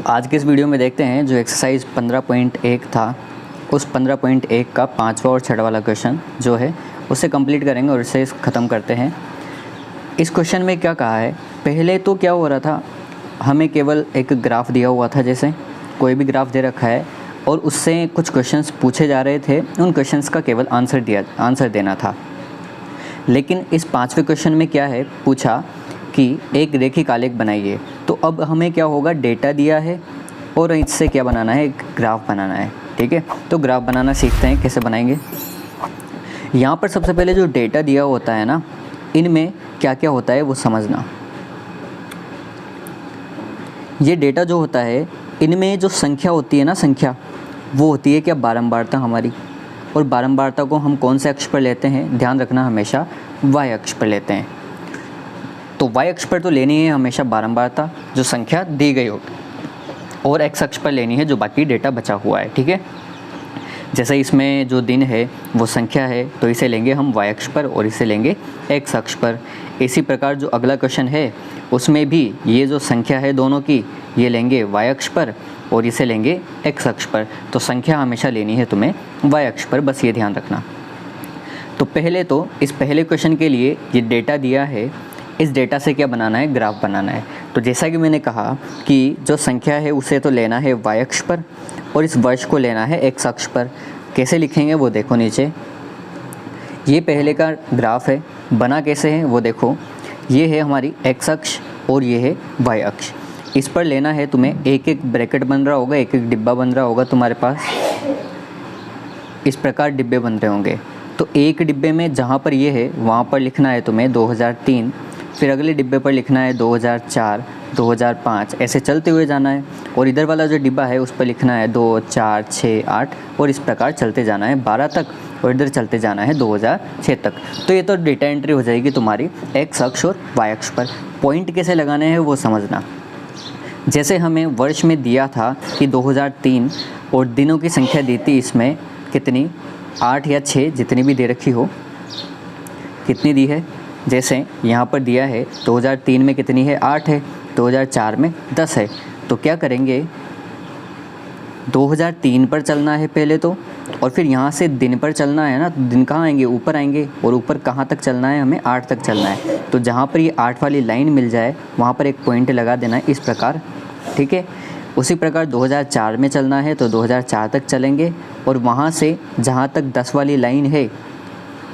आज के इस वीडियो में देखते हैं जो एक्सरसाइज 15.1 था, उस 15.1 का 5वां और 6वां वाला क्वेश्चन जो है उसे कंप्लीट करेंगे और इसे ख़त्म करते हैं। इस क्वेश्चन में क्या कहा है, पहले तो क्या हो रहा था, हमें केवल एक ग्राफ दिया हुआ था, जैसे कोई भी ग्राफ दे रखा है और उससे कुछ क्वेश्चंस पूछे जा रहे थे, उन क्वेश्चंस का केवल आंसर देना था। लेकिन इस 5वें क्वेश्चन में क्या है, पूछा कि एक रेखिक आलेख बनाइए। तो अब हमें क्या होगा, डेटा दिया है और इससे क्या बनाना है, एक ग्राफ बनाना है। ठीक है, तो ग्राफ बनाना सीखते हैं, कैसे बनाएंगे। यहाँ पर सबसे पहले जो डेटा दिया होता है ना, इनमें क्या क्या होता है वो समझना। ये डेटा जो होता है, इनमें जो संख्या होती है ना, संख्या वो होती है क्या, बारंबारता हमारी। और बारंबारता को हम कौन से अक्ष पर लेते हैं, ध्यान रखना, हमेशा y अक्ष पर लेते हैं। तो y अक्ष पर तो लेनी है हमेशा बारंबारता, जो संख्या दी गई होगी, और x अक्ष पर लेनी है जो बाकी डेटा बचा हुआ है। ठीक है, जैसे इसमें जो दिन है वो संख्या है, तो इसे लेंगे हम y अक्ष पर और इसे लेंगे x अक्ष पर। इसी प्रकार जो अगला क्वेश्चन है उसमें भी ये जो संख्या है दोनों की, ये लेंगे y अक्ष पर और इसे लेंगे x अक्ष पर। तो संख्या हमेशा लेनी है तुम्हें y अक्ष पर, बस ये ध्यान रखना। तो पहले तो इस पहले क्वेश्चन के लिए ये डेटा दिया है, इस डेटा से क्या बनाना है, ग्राफ बनाना है। तो जैसा कि मैंने कहा कि जो संख्या है उसे तो लेना है y अक्ष पर और इस वर्ष को लेना है x अक्ष पर। कैसे लिखेंगे वो देखो नीचे, ये पहले का ग्राफ है, बना कैसे है वो देखो। ये है हमारी x अक्ष और ये है y अक्ष। इस पर लेना है तुम्हें, एक एक ब्रैकेट बन रहा होगा, एक एक डिब्बा बन रहा होगा तुम्हारे पास, इस प्रकार डिब्बे बन रहे होंगे। तो एक डिब्बे में जहाँ पर ये है वहाँ पर लिखना है तुम्हें 2003, फिर अगले डिब्बे पर लिखना है 2004, 2005, ऐसे चलते हुए जाना है। और इधर वाला जो डिब्बा है उस पर लिखना है 2, 4, 6, 8 और इस प्रकार चलते जाना है 12 तक, और इधर चलते जाना है 2006 तक। तो ये तो डेटा एंट्री हो जाएगी तुम्हारी x अक्ष और y अक्ष पर। पॉइंट कैसे लगाने हैं वो समझना। जैसे हमें वर्ष में दिया था कि 2003 और दिनों की संख्या दी थी, इसमें कितनी, 8 या 6 जितनी भी दे रखी हो, कितनी दी है। जैसे यहाँ पर दिया है 2003 में कितनी है, 8 है, 2004 में 10 है। तो क्या करेंगे, 2003 पर चलना है पहले तो, और फिर यहाँ से दिन पर चलना है ना, तो दिन कहाँ आएंगे, ऊपर आएंगे, और ऊपर कहाँ तक चलना है, हमें 8 तक चलना है। तो जहाँ पर ये 8 वाली लाइन मिल जाए वहाँ पर एक पॉइंट लगा देना है इस प्रकार। ठीक है, उसी प्रकार 2004 में चलना है तो 2004 तक चलेंगे, और वहाँ से जहाँ तक 10 वाली लाइन है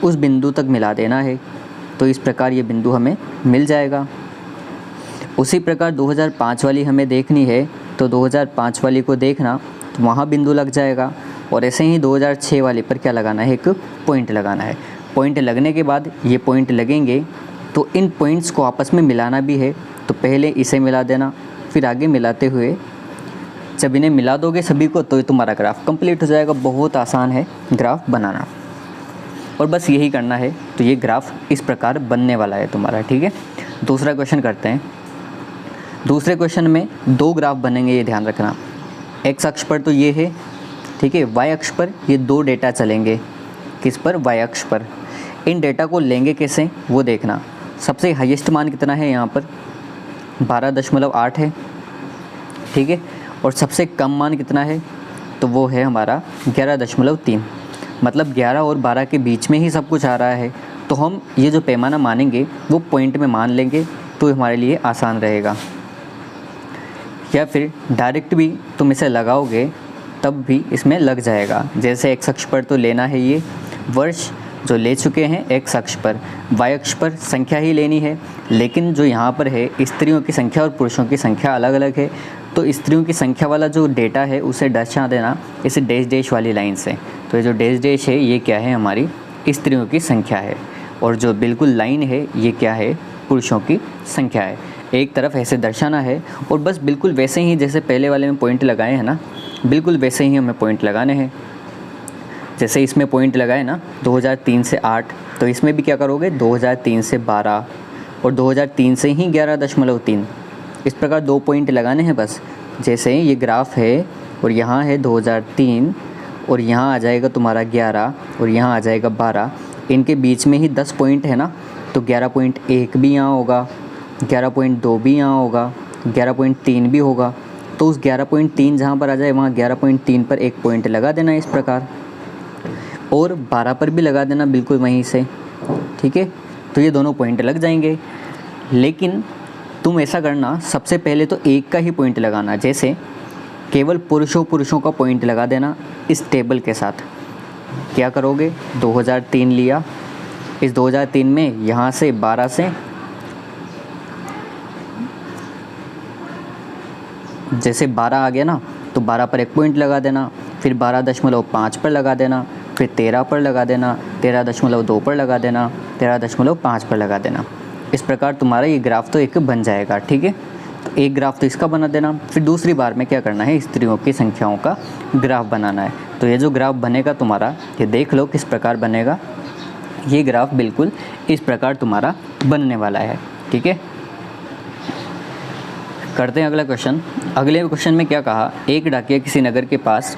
उस बिंदु तक मिला देना है। तो इस प्रकार ये बिंदु हमें मिल जाएगा। उसी प्रकार 2005 वाली हमें देखनी है, तो 2005 वाली को देखना, तो वहाँ बिंदु लग जाएगा। और ऐसे ही 2006 वाली पर क्या लगाना है, एक पॉइंट लगाना है। पॉइंट लगने के बाद ये पॉइंट लगेंगे, तो इन पॉइंट्स को आपस में मिलाना भी है। तो पहले इसे मिला देना, फिर आगे मिलाते हुए जब इन्हें मिला दोगे सभी को, तो तुम्हारा ग्राफ कंप्लीट हो जाएगा। बहुत आसान है ग्राफ बनाना, और बस यही करना है। तो ये ग्राफ इस प्रकार बनने वाला है तुम्हारा। ठीक है, दूसरा क्वेश्चन करते हैं। दूसरे क्वेश्चन में 2 ग्राफ बनेंगे, ये ध्यान रखना। x अक्ष पर तो ये है, ठीक है, y अक्ष पर ये 2 डेटा चलेंगे। किस पर, y अक्ष पर। इन डेटा को लेंगे कैसे वो देखना। सबसे हाईएस्ट मान कितना है, यहाँ पर 12.8 है। ठीक है, और सबसे कम मान कितना है, तो वो है हमारा 11.3। मतलब 11 और 12 के बीच में ही सब कुछ आ रहा है। तो हम ये जो पैमाना मानेंगे वो पॉइंट में मान लेंगे, तो हमारे लिए आसान रहेगा। या फिर डायरेक्ट भी तुम इसे लगाओगे तब भी इसमें लग जाएगा। जैसे x अक्ष पर तो लेना है ये वर्ष जो ले चुके हैं x अक्ष पर, y अक्ष पर संख्या ही लेनी है। लेकिन जो यहाँ पर है स्त्रियों की संख्या और पुरुषों की संख्या अलग अलग है, तो स्त्रियों की संख्या वाला जो डेटा है उसे दर्शा देना इसे डैश डैश वाली लाइन से। तो ये जो डैश डैश है ये क्या है, हमारी स्त्रियों की संख्या है, और जो बिल्कुल लाइन है ये क्या है, पुरुषों की संख्या है। एक तरफ ऐसे दर्शाना है, और बस बिल्कुल वैसे ही जैसे पहले वाले में पॉइंट लगाए हैं ना, बिल्कुल वैसे ही हमें पॉइंट लगाने हैं। जैसे इसमें पॉइंट लगाए ना 2003 से 8, तो इसमें भी क्या करोगे, 2003 से 12 और 2003 से ही 11.3। इस प्रकार 2 पॉइंट लगाने हैं बस। जैसे ये ग्राफ है और यहाँ है 2003 और यहाँ आ जाएगा तुम्हारा 11 और यहाँ आ जाएगा 12, इनके बीच में ही 10 पॉइंट है ना, तो 11.1 भी यहाँ होगा, 11.2 भी यहाँ होगा, 11.3 भी होगा। तो उस 11.3 जहाँ पर आ जाए वहाँ 11.3 पर एक पॉइंट लगा देना इस प्रकार, और 12 पर भी लगा देना बिल्कुल वहीं से, ठीक है। तो ये दोनों पॉइंट लग जाएंगे। लेकिन तुम ऐसा करना, सबसे पहले तो एक का ही पॉइंट लगाना, जैसे केवल पुरुषों का पॉइंट लगा देना इस टेबल के साथ। क्या करोगे, 2003 लिया, इस 2003 में यहाँ से 12 से जैसे 12 आ गया ना, तो 12 पर एक पॉइंट लगा देना, फिर 12.5 पर लगा देना, फिर 13 पर लगा देना, 13.2 पर लगा देना, 13.5 पर लगा देना। इस प्रकार तुम्हारा ये ग्राफ तो एक बन जाएगा, ठीक है। तो एक ग्राफ तो इसका बना देना। फिर दूसरी बार में क्या करना है, स्त्रियों की संख्याओं का ग्राफ बनाना है। तो ये जो ग्राफ बनेगा तुम्हारा, ये देख लो किस प्रकार बनेगा। ये ग्राफ बिल्कुल इस प्रकार तुम्हारा बनने वाला है, ठीक है। करते हैं अगला क्वेश्चन। अगले क्वेश्चन में क्या कहा, एक डाकिया किसी नगर के पास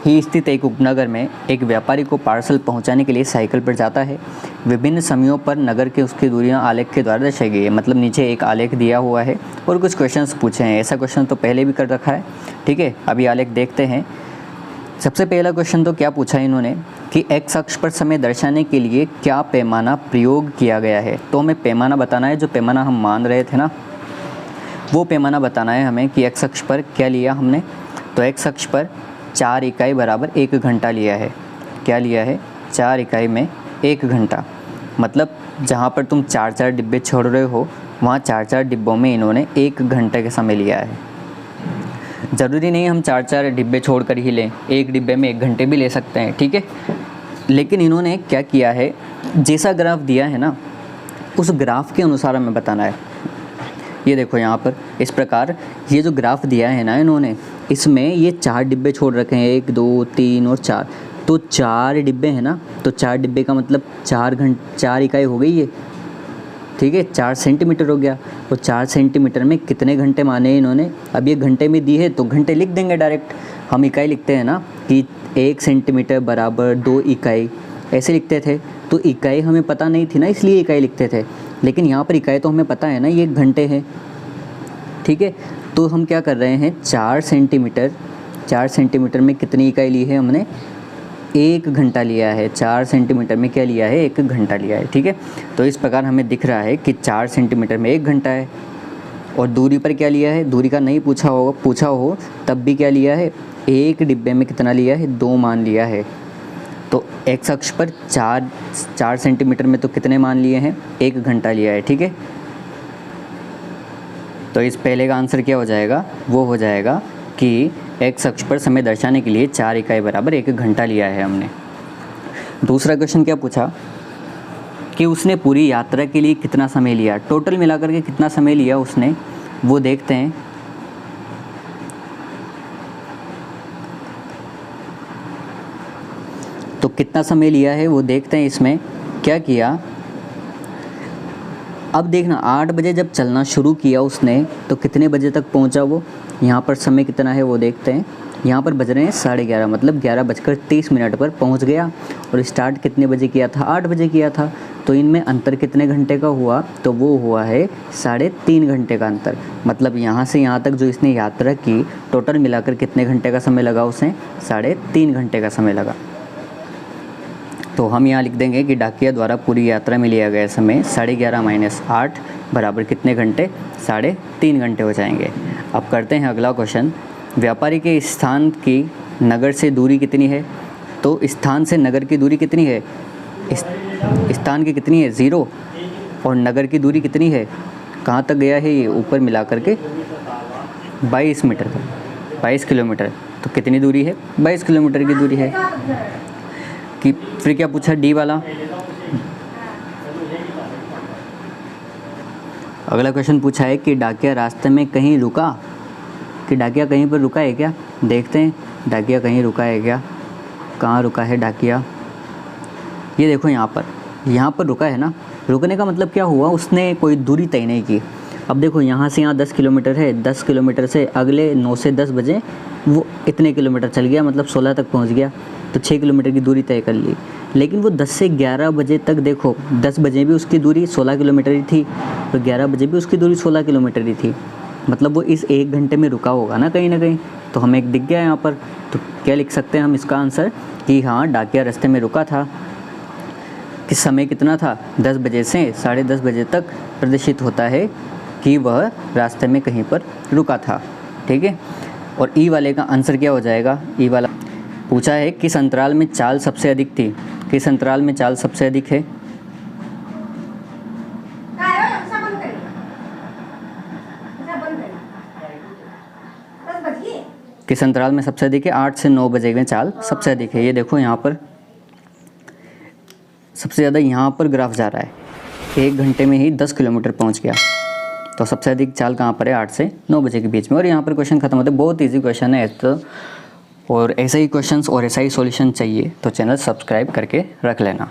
ही स्थित एक उपनगर में एक व्यापारी को पार्सल पहुंचाने के लिए साइकिल पर जाता है। विभिन्न समयों पर नगर के उसकी दूरियां आलेख के द्वारा दर्शाई गई है। मतलब नीचे एक आलेख दिया हुआ है और कुछ क्वेश्चंस पूछे हैं। ऐसा क्वेश्चन तो पहले भी कर रखा है, ठीक है। अभी आलेख देखते हैं। सबसे पहला क्वेश्चन तो क्या पूछा इन्होंने कि एक्स अक्ष पर समय दर्शाने के लिए क्या पैमाना प्रयोग किया गया है। तो हमें पैमाना बताना है, जो पैमाना हम मान रहे थे ना, वो पैमाना बताना है हमें कि एक्स अक्ष पर क्या लिया हमने। तो एक्स अक्ष पर 4 इकाई बराबर 1 घंटा लिया है। क्या लिया है, 4 इकाई में 1 घंटा। मतलब जहाँ पर तुम 4-4 डिब्बे छोड़ रहे हो, वहाँ 4-4 डिब्बों में इन्होंने 1 घंटे का समय लिया है। ज़रूरी नहीं हम 4-4 डिब्बे छोड़ कर ही लें, एक डिब्बे में 1 घंटे भी ले सकते हैं, ठीक है। लेकिन इन्होंने क्या किया है, जैसा ग्राफ दिया है ना, उस ग्राफ के अनुसार हमें बताना है। ये देखो यहाँ पर इस प्रकार ये जो ग्राफ दिया है ना इन्होंने, इसमें ये 4 डिब्बे छोड़ रखे हैं, 1 2 3 और 4। तो 4 डिब्बे हैं ना, तो 4 डिब्बे का मतलब 4 इकाई हो गई ये, ठीक है। 4 सेंटीमीटर हो गया। तो 4 सेंटीमीटर में कितने घंटे माने इन्होंने। अब ये घंटे में दी है तो घंटे लिख देंगे डायरेक्ट। हम इकाई लिखते हैं ना कि 1 सेंटीमीटर बराबर 2 इकाई, ऐसे लिखते थे। तो इकाई हमें पता नहीं थी ना, इसलिए इकाई लिखते थे। लेकिन यहाँ पर इकाई तो हमें पता है ना, ये घंटे हैं, ठीक है। तो हम क्या कर रहे हैं, 4 सेंटीमीटर में कितनी इकाई ली है हमने, 1 घंटा लिया है। 4 सेंटीमीटर में क्या लिया है, 1 घंटा लिया है, ठीक है। तो इस प्रकार हमें दिख रहा है कि 4 सेंटीमीटर में 1 घंटा है। और दूरी पर क्या लिया है, दूरी का नहीं पूछा हो तब भी क्या लिया है, एक डिब्बे में कितना लिया है, 2 मान लिया है। तो एक्स अक्ष पर 4 सेंटीमीटर में तो कितने मान लिए हैं, 1 घंटा लिया है, ठीक है। तो इस पहले का आंसर क्या हो जाएगा, वो हो जाएगा कि एक्स अक्ष पर समय दर्शाने के लिए 4 इकाई बराबर 1 घंटा लिया है हमने। दूसरा क्वेश्चन क्या पूछा कि उसने पूरी यात्रा के लिए कितना समय लिया, टोटल मिलाकर के कितना समय लिया उसने, वो देखते हैं। तो कितना समय लिया है वो देखते हैं। इसमें क्या किया, अब देखना 8 बजे जब चलना शुरू किया उसने, तो कितने बजे तक पहुंचा वो, यहाँ पर समय कितना है वो देखते हैं। यहाँ पर बज रहे हैं 11:30, मतलब 11:30 पर पहुंच गया। और स्टार्ट कितने बजे किया था, 8 बजे किया था। तो इनमें अंतर कितने घंटे का हुआ, तो वो हुआ है 3.5 घंटे का अंतर। मतलब यहाँ से यहाँ तक जो इसने यात्रा की, टोटल मिलाकर कितने घंटे का समय लगा उसे, 3.5 घंटे का समय लगा। तो हम यहाँ लिख देंगे कि डाकिया द्वारा पूरी यात्रा में लिया गया समय 11:30 - 8 बराबर कितने घंटे, 3.5 घंटे हो जाएंगे। अब करते हैं अगला क्वेश्चन। व्यापारी के स्थान की नगर से दूरी कितनी है। तो स्थान से नगर की दूरी कितनी है, स्थान की कितनी है, 0। और नगर की दूरी कितनी है, कहाँ तक गया है ये, ऊपर मिलाकर के 22 मीटर, 22 किलोमीटर। तो कितनी दूरी है, 22 किलोमीटर की दूरी है। कि फिर क्या पूछा, डी वाला। अगला क्वेश्चन पूछा है कि डाकिया रास्ते में कहीं रुका, कि डाकिया कहीं पर रुका है क्या। देखते हैं डाकिया कहीं रुका है क्या, कहाँ रुका है डाकिया। ये देखो यहाँ पर रुका है ना। रुकने का मतलब क्या हुआ, उसने कोई दूरी तय नहीं की। अब देखो यहाँ से यहाँ 10 किलोमीटर है, 10 किलोमीटर से अगले 9 से 10 बजे वो इतने किलोमीटर चल गया, मतलब 16 तक पहुँच गया। तो 6 किलोमीटर की दूरी तय कर ली। लेकिन वो 10 से 11 बजे तक, देखो 10 बजे भी उसकी दूरी 16 किलोमीटर ही थी, तो 11 बजे भी उसकी दूरी 16 किलोमीटर ही थी। मतलब वो इस 1 घंटे में रुका होगा ना कहीं, तो हमें एक दिख गया यहाँ पर। तो क्या लिख सकते हैं हम इसका आंसर कि हाँ, डाकिया रास्ते में रुका था। किस समय कितना था? 10 बजे से 10:30 बजे तक प्रदर्शित होता है कि वह रास्ते में कहीं पर रुका था। ठीक है। और ई वाले का आंसर क्या हो जाएगा? ई वाला पूछा है किस अंतराल में चाल सबसे अधिक थी? किस अंतराल में चाल सबसे अधिक है? किस अंतराल में सबसे अधिक है? 8 से 9 बजे में चाल सबसे अधिक है। ये देखो यहाँ पर सबसे ज़्यादा यहाँ पर ग्राफ जा रहा है, 1 घंटे में ही 10 किलोमीटर पहुँच गया। तो सबसे अधिक चाल कहाँ पर है? 8 से 9 बजे के बीच में। और यहाँ पर क्वेश्चन खत्म होता है। बहुत ईजी क्वेश्चन है तो, और ऐसे ही क्वेश्चंस और ऐसा ही सॉल्यूशन चाहिए तो चैनल सब्सक्राइब करके रख लेना।